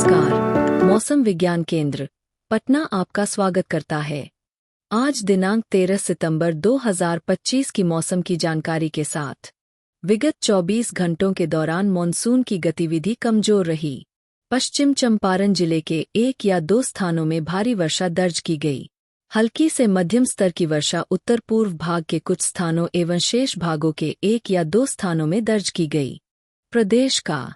नमस्कार। मौसम विज्ञान केंद्र पटना आपका स्वागत करता है। आज दिनांक 13 सितंबर 2025 की मौसम की जानकारी के साथ। विगत 24 घंटों के दौरान मॉनसून की गतिविधि कमजोर रही। पश्चिम चंपारण जिले के 1 या 2 स्थानों में भारी वर्षा दर्ज की गई। हल्की से मध्यम स्तर की वर्षा उत्तर पूर्व भाग के कुछ स्थानों एवं शेष भागों के 1 या 2 स्थानों में दर्ज की गई। प्रदेश का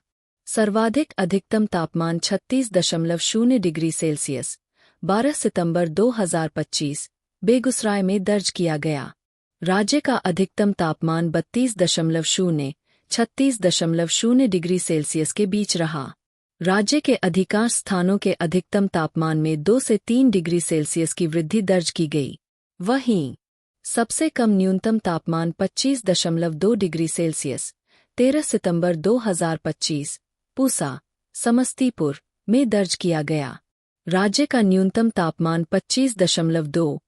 सर्वाधिक अधिकतम तापमान 36.0 डिग्री सेल्सियस 12 सितंबर 2025 बेगूसराय में दर्ज किया गया। राज्य का अधिकतम तापमान 36.0 डिग्री सेल्सियस के बीच रहा। राज्य के अधिकांश स्थानों के अधिकतम तापमान में 2 से 3 डिग्री सेल्सियस की वृद्धि दर्ज की गई। वहीं सबसे कम न्यूनतम तापमान 25.2 डिग्री सेल्सियस 13 सितंबर 2025 पूसा, समस्तीपुर में दर्ज किया गया। राज्य का न्यूनतम तापमान 25.2,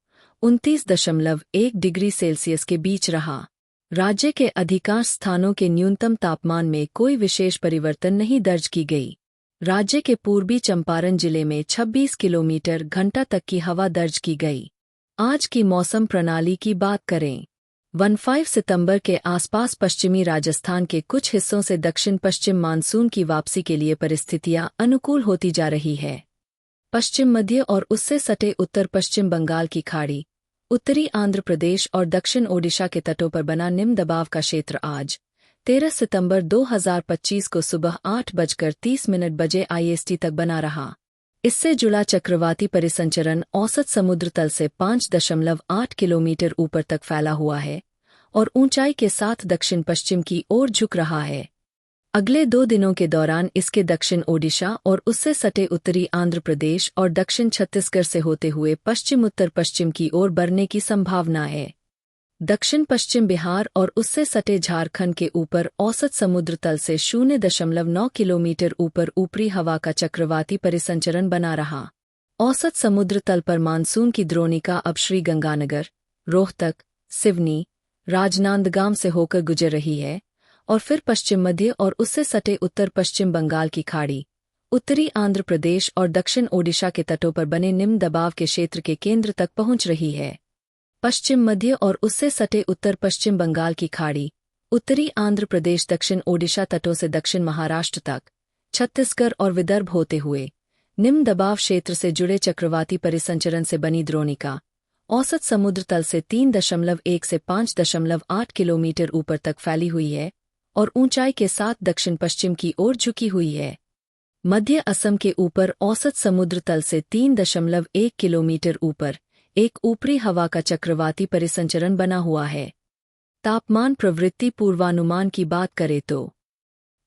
29.1 डिग्री सेल्सियस के बीच रहा। राज्य के अधिकांश स्थानों के न्यूनतम तापमान में कोई विशेष परिवर्तन नहीं दर्ज की गई। राज्य के पूर्वी चंपारण जिले में 26 किलोमीटर घंटा तक की हवा दर्ज की गई। आज की मौसम प्रणाली की बात करें। 15 सितंबर के आसपास पश्चिमी राजस्थान के कुछ हिस्सों से दक्षिण पश्चिम मानसून की वापसी के लिए परिस्थितियां अनुकूल होती जा रही है। पश्चिम मध्य और उससे सटे उत्तर पश्चिम बंगाल की खाड़ी, उत्तरी आंध्र प्रदेश और दक्षिण ओडिशा के तटों पर बना निम्न दबाव का क्षेत्र आज 13 सितंबर 2025 को सुबह 8:30 बजे IST तक बना रहा। इससे जुड़ा चक्रवाती परिसंचरण औसत समुद्र तल से 5.8 किलोमीटर ऊपर तक फैला हुआ है और ऊंचाई के साथ दक्षिण पश्चिम की ओर झुक रहा है। अगले 2 दिनों के दौरान इसके दक्षिण ओडिशा और उससे सटे उत्तरी आंध्र प्रदेश और दक्षिण छत्तीसगढ़ से होते हुए पश्चिम उत्तर पश्चिम की ओर बढ़ने की संभावना है। दक्षिण पश्चिम बिहार और उससे सटे झारखंड के ऊपर औसत समुद्र तल से 0.9 किलोमीटर ऊपर ऊपरी हवा का चक्रवाती परिसंचरण बना रहा। औसत समुद्र तल पर मानसून की द्रोणिका अब श्री गंगानगर, रोहतक, सिवनी, राजनांदगांव से होकर गुजर रही है और फिर पश्चिम मध्य और उससे सटे उत्तर पश्चिम बंगाल की खाड़ी, उत्तरी आंध्र प्रदेश और दक्षिण ओडिशा के तटों पर बने निम्न दबाव के क्षेत्र के केंद्र तक पहुंच रही है। पश्चिम मध्य और उससे सटे उत्तर पश्चिम बंगाल की खाड़ी, उत्तरी आंध्र प्रदेश दक्षिण ओडिशा तटों से दक्षिण महाराष्ट्र तक, छत्तीसगढ़ और विदर्भ होते हुए निम्न दबाव क्षेत्र से जुड़े चक्रवाती परिसंचरण से बनी द्रोणिका औसत समुद्र तल से 3.1 से 5.8 किलोमीटर ऊपर तक फैली हुई है और ऊंचाई के साथ दक्षिण पश्चिम की ओर झुकी हुई है। मध्य असम के ऊपर औसत समुद्र तल से 3.1 किलोमीटर ऊपर एक ऊपरी हवा का चक्रवाती परिसंचरण बना हुआ है। तापमान प्रवृत्ति पूर्वानुमान की बात करें तो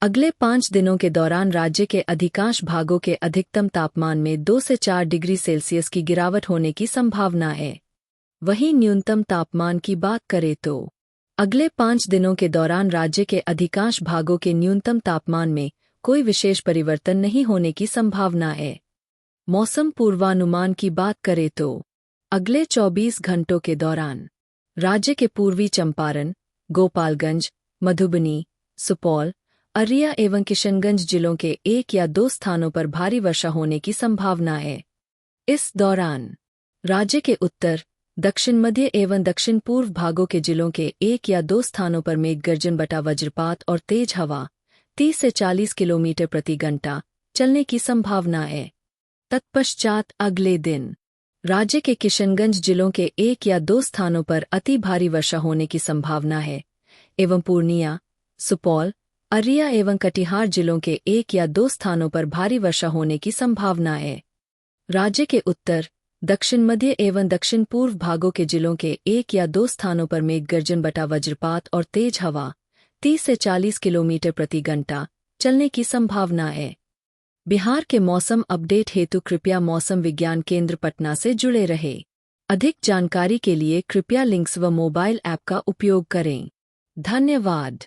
अगले 5 दिनों के दौरान राज्य के अधिकांश भागों के अधिकतम तापमान में 2 से 4 डिग्री सेल्सियस की गिरावट होने की संभावना है। वहीं न्यूनतम तापमान की बात करें तो अगले 5 दिनों के दौरान राज्य के अधिकांश भागों के न्यूनतम तापमान में कोई विशेष परिवर्तन नहीं होने की संभावना है। मौसम पूर्वानुमान की बात करें तो अगले 24 घंटों के दौरान राज्य के पूर्वी चंपारण, गोपालगंज, मधुबनी, सुपौल, अररिया एवं किशनगंज जिलों के 1 या 2 स्थानों पर भारी वर्षा होने की संभावना है। इस दौरान राज्य के उत्तर, दक्षिण मध्य एवं दक्षिण पूर्व भागों के जिलों के 1 या 2 स्थानों पर मेघ गर्जन बटा वज्रपात और तेज हवा 30 से 40 किलोमीटर प्रति घंटा चलने की संभावना है। तत्पश्चात अगले दिन राज्य के किशनगंज जिलों के 1 या 2 स्थानों पर अति भारी वर्षा होने की संभावना है एवं पूर्णिया, सुपौल, अररिया एवं कटिहार जिलों के 1 या 2 स्थानों पर भारी वर्षा होने की संभावना है। राज्य के उत्तर, दक्षिण मध्य एवं दक्षिण पूर्व भागों के जिलों के 1 या 2 स्थानों पर मेघ गर्जन बटा वज्रपात और तेज हवा 30 से 40 किलोमीटर प्रति घंटा चलने की संभावना है। बिहार के मौसम अपडेट हेतु कृपया मौसम विज्ञान केंद्र पटना से जुड़े रहे। अधिक जानकारी के लिए कृपया लिंक्स व मोबाइल ऐप का उपयोग करें। धन्यवाद।